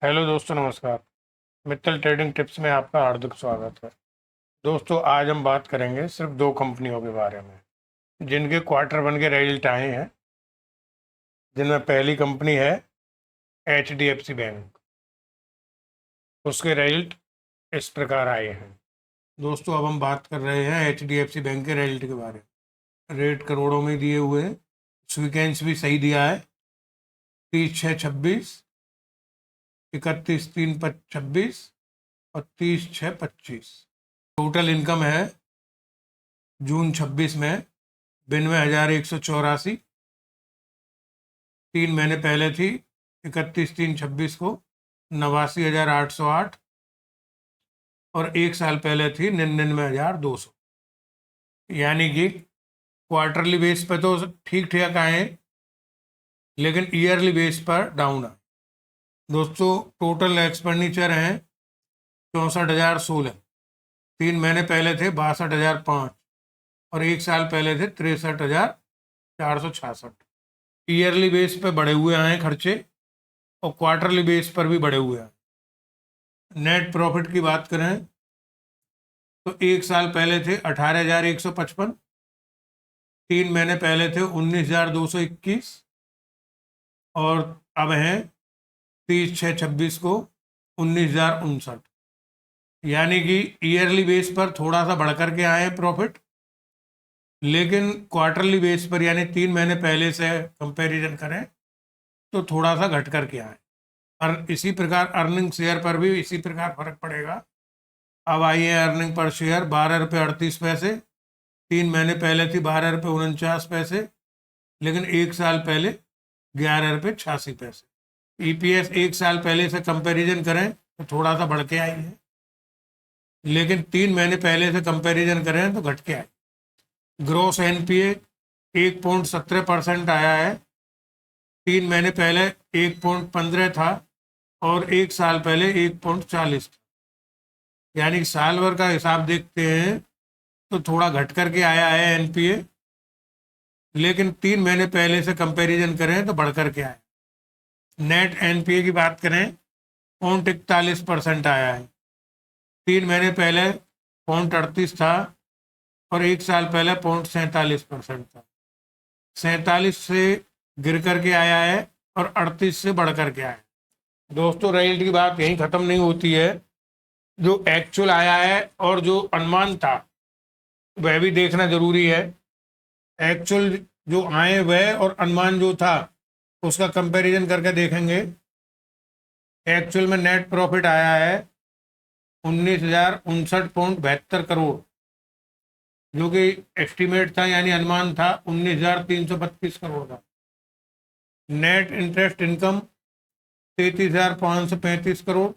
Hello दोस्तों, नमस्कार। Mittal trading tips में आपका हार्दिक स्वागत है। दोस्तों, आज हम बात करेंगे सिर्फ दो कंपनियों के बारे में जिनके क्वार्टर वन के रिजल्ट आए हैं, जिनमें पहली कंपनी है HDFC बैंक। उसके रिजल्ट इस प्रकार आए हैं। दोस्तों, अब हम बात कर रहे हैं HDFC बैंक के रिजल्ट के बारे में। रेट करोड़ों में दिए हुए हैं। स्वीकेंस भी सही दिया है, 30/6/26, 31/3/26 और 30/6/25। टोटल इनकम है जून 26 में 92,184। 3 महीने पहले थी 31/3/26 को 89,808 और 1 साल पहले थी 99,200। यानी कि क्वार्टरली बेस पे तो ठीक ठाक आए, लेकिन ईयरली बेस पर डाउन आए। दोस्तों, टोटल एक्सपेंडिचर हैं 64,016। 3 महीने पहले थे 62,005 और 1 साल पहले थे 63,466। ईयरली बेस पे बढ़े हुए आए खर्चे और क्वार्टरली बेस पर भी बढ़े हुए हैं। नेट प्रॉफिट की बात करें तो 1 साल पहले थे 18,155। 3 महीने पहले थे 19,221 और अब हैं 30/6/26 को 19,059। यानी कि ईयरली बेस पर थोड़ा सा बढ़कर के आए प्रॉफिट, लेकिन क्वार्टरली बेस पर यानी 3 महीने पहले से कंपैरिजन करें तो थोड़ा सा घट कर के आए। और इसी प्रकार अर्निंग शेयर पर भी इसी प्रकार फर्क पड़ेगा। अब आई है अर्निंग पर शेयर 12 रुपये 38 पैसे। 3 महीने पहले थी 12 रुपये 49 पैसे, लेकिन 1 साल पहले 11 रुपये 86 पैसे। EPS 1 साल पहले से कंपैरिजन करें तो थोड़ा सा बढ़ के आई है, लेकिन 3 महीने पहले से कंपैरिजन करें तो घट के आई। ग्रोस NPA 1.17% आया है। 3 महीने पहले 1.15 था और 1 साल पहले 1.40 था। यानी साल भर का हिसाब देखते हैं तो थोड़ा घट करके आया है NPA, लेकिन 3 महीने पहले से कंपैरिजन करें तो बढ़ करके आया। नेट NPA की बात करें 0.41% आया है। 3 महीने पहले 0.38 था और 1 साल पहले 0.47% था। 47 से गिर करके आया है और 38 से बढ़ करके आया है। दोस्तों, रिजल्ट की बात यहीं ख़त्म नहीं होती है। जो एक्चुअल आया है और जो अनुमान था वह भी देखना जरूरी है। एक्चुअल जो आए वह और अनुमान जो था उसका कंपैरिजन करके देखेंगे। एक्चुअल में नेट प्रॉफिट आया है 19,059.72 करोड़, जो कि एस्टीमेट था यानी अनुमान था 19,332 करोड़ का। नेट इंटरेस्ट इनकम 33,535 करोड़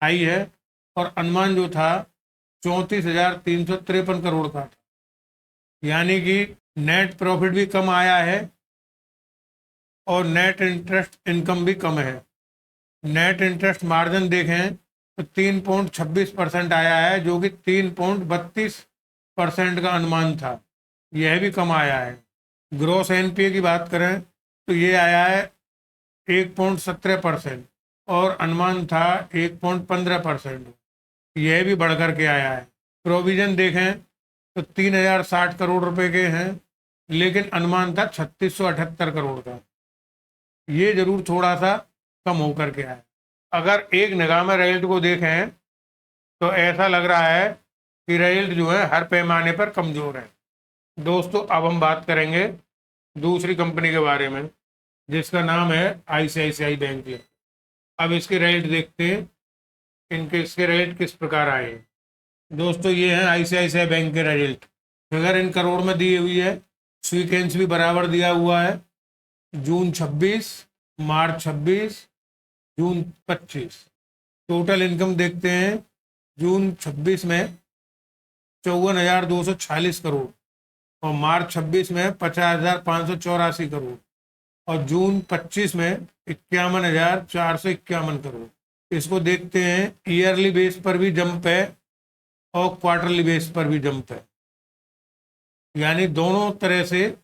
आई है और अनुमान जो था 34,353 करोड़ का था। यानी कि नेट प्रॉफिट भी कम आया है और नेट इंटरेस्ट इनकम भी कम है। नेट इंटरेस्ट मार्जिन देखें तो 3.26% आया है, जो कि 3.32% का अनुमान था। यह भी कम आया है। ग्रोस NPA की बात करें तो ये आया है 1.17% और अनुमान था 1.15%। यह भी बढ़ कर के आया है। प्रोविजन देखें तो 3,060 करोड़ रुपए के हैं, लेकिन अनुमान था 3,678 करोड़ का। ये जरूर थोड़ा सा कम होकर के आया। अगर एक निगाह में रिजल्ट को देखें तो ऐसा लग रहा है कि रिजल्ट जो है हर पैमाने पर कमजोर है। दोस्तों, अब हम बात करेंगे दूसरी कंपनी के बारे में, जिसका नाम है ICICI बैंक है। अब इसके रिजल्ट देखते हैं, इसके रिजल्ट किस प्रकार आए हैं। दोस्तों, ये है ICICI बैंक के रिजल्ट। फिगर इन करोड़ में दी हुई है। सीक्वेंस भी बराबर दिया हुआ है। जून 26, मार्च 26, जून 25। टोटल इनकम देखते हैं। जून 26 में 54,246 करोड़ और मार्च 26 में 50,584 करोड़ और जून 25 में 51,451 करोड़। इसको देखते हैं, ईयरली बेस पर भी जंप है और क्वार्टरली बेस पर भी जंप है। यानी दोनों तरह से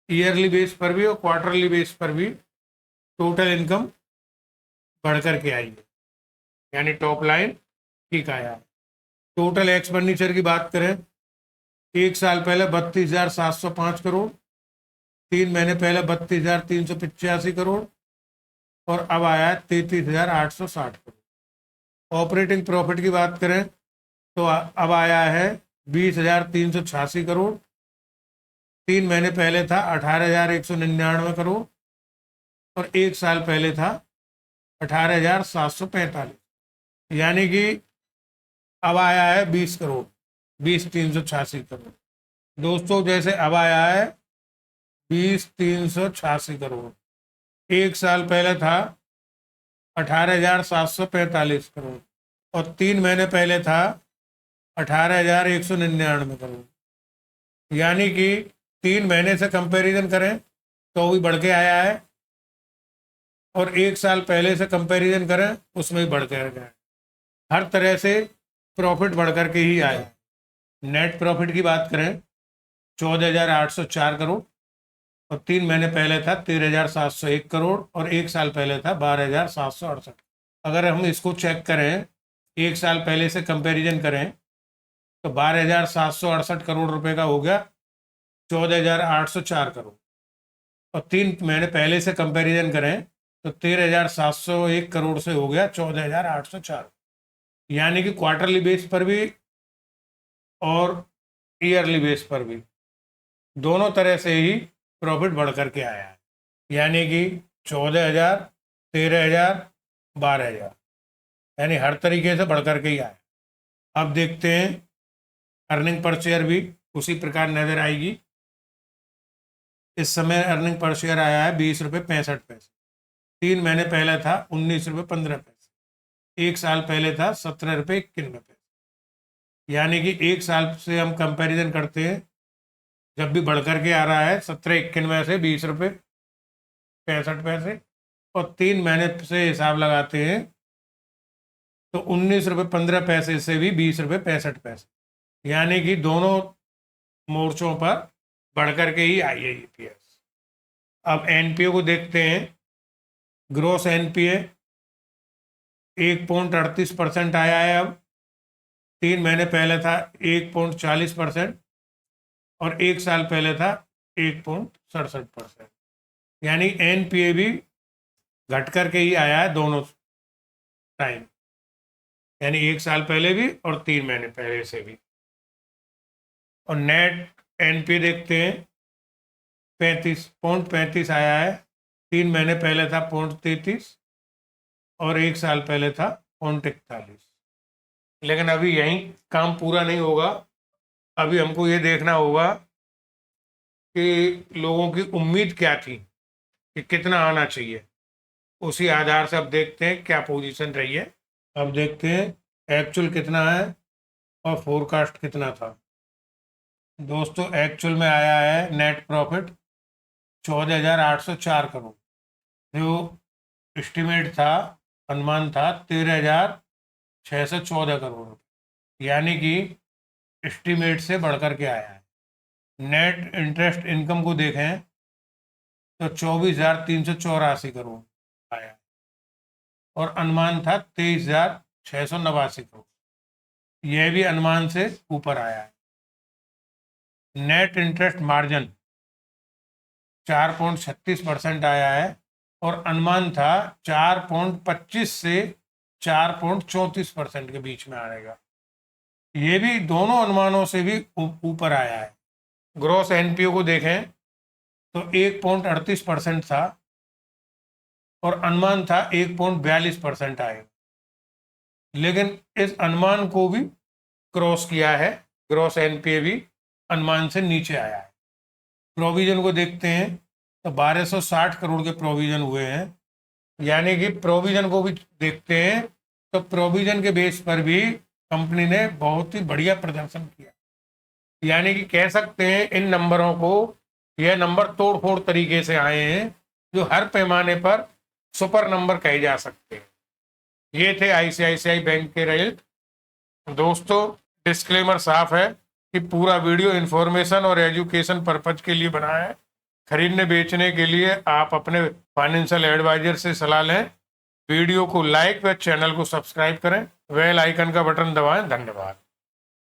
ईयरली बेस पर भी और क्वार्टरली बेस पर भी टोटल इनकम बढ़ कर के आई है। यानी टॉप लाइन ठीक आया है। टोटल एक्सपेंडिचर की बात करें, 1 साल पहले 32,705 करोड़, 3 महीने पहले 32,385 करोड़, और अब आया है 33,860 करोड़। ऑपरेटिंग प्रॉफिट की बात करें तो अब आया है 20,386 करोड़, 3 महीने पहले था 18,199 करोड़, और 1 साल पहले था 18,745, यानी कि अब आया है 20 करोड़, 20,386 करोड़। दोस्तों जैसे अब आया है 20,386 करोड़, 1 साल पहले था 18,745 करोड़, और 3 महीने पहले था 18,199 करोड़, यानी कि 3 महीने से कंपैरिजन करें तो भी बढ़ के आया है, और 1 साल पहले से कंपैरिजन करें उसमें भी बढ़ के आया है। हर तरह से प्रॉफिट बढ़ कर के ही आया है। नेट प्रॉफिट की बात करें 14,804 करोड़, और 3 महीने पहले था 13,701 करोड़, और 1 साल पहले था 12,768। अगर हम इसको चेक करें, 1 साल पहले से कंपैरिजन करें तो 12,768 करोड़ रुपए का हो गया 14,804 करोड़, और 3 महीने पहले से कंपैरिजन करें तो 13,701 करोड़ से हो गया 14,804, यानी कि क्वार्टरली बेस पर भी और ईयरली बेस पर भी दोनों तरह से ही प्रॉफिट बढ़ करके आया है, यानी कि 14,000, 13,000, 12,000, यानी हर तरीके से बढ़ करके ही आया। अब देखते हैं अर्निंग पर शेयर भी उसी प्रकार नजर आएगी। इस समय अर्निंग पर शेयर आया है 20 रुपये 65 पैसे, 3 महीने पहले था 19 रुपये 15 पैसे, 1 साल पहले था 17 रुपये 91 पैसे, यानी कि 1 साल से हम कंपैरिजन करते हैं जब भी बढ़ करके आ रहा है 1791 से 20 रुपये 65 पैसे, और 3 महीने से हिसाब लगाते हैं तो 19 रुपये 15 पैसे से भी 20 रुपये 65 पैसे, यानी कि दोनों मोर्चों पर बढ़ करके ही आई है ईपीएस। अब एनपीए को देखते हैं। ग्रोस एनपीए 1.38% आया है अब, 3 महीने पहले था 1.40%, और 1 साल पहले था 1.67%, यानी एनपीए भी घट करके ही आया है दोनों टाइम, यानी 1 साल पहले भी और 3 महीने पहले से भी। और नेट एनपीए देखते हैं 35.35 आया है, 3 महीने पहले था 0.33, और 1 साल पहले था 0.41। लेकिन अभी यहीं काम पूरा नहीं होगा, अभी हमको ये देखना होगा कि लोगों की उम्मीद क्या थी कि कितना आना चाहिए, उसी आधार से अब देखते हैं क्या पोजीशन रही है। अब देखते हैं एक्चुअल कितना है और फोरकास्ट कितना था। दोस्तों एक्चुअल में आया है नेट प्रॉफिट 14,804 करोड़, जो एस्टिमेट था, अनुमान था 13,614 करोड़, यानी कि एस्टिमेट से बढ़कर के आया है। नेट इंटरेस्ट इनकम को देखें तो 24,384 करोड़ आया, और अनुमान था 23,689 करोड़, यह भी अनुमान से ऊपर आया है। नेट इंटरेस्ट मार्जिन 4.36% आया है, और अनुमान था 4.25 से 4.34% के बीच में आएगा, ये भी दोनों अनुमानों से भी ऊपर आया है। ग्रॉस एनपीओ को देखें तो 1.38% था, और अनुमान था 1.42% आएगा, लेकिन इस अनुमान को भी क्रॉस किया है। ग्रॉस एनपीए भी अनुमान से नीचे आया है। प्रोविजन को देखते हैं तो 1260 करोड़ के प्रोविजन हुए हैं, यानी कि प्रोविजन को भी देखते हैं तो प्रोविजन के बेस पर भी कंपनी ने बहुत ही बढ़िया प्रदर्शन किया, यानी कि कह सकते हैं इन नंबरों को, यह नंबर तोड़फोड़ तरीके से आए हैं जो हर पैमाने पर सुपर नंबर कहे जा सकते हैं। ये थे आईसीआईसीआई बैंक के रिजल्ट। दोस्तों डिस्क्लेमर साफ है कि पूरा वीडियो इन्फॉर्मेशन और एजुकेशन पर्पज के लिए बना है। खरीदने बेचने के लिए आप अपने फाइनेंशियल एडवाइजर से सलाह लें। वीडियो को लाइक व चैनल को सब्सक्राइब करें, बेल आइकन का बटन दबाएं। धन्यवाद।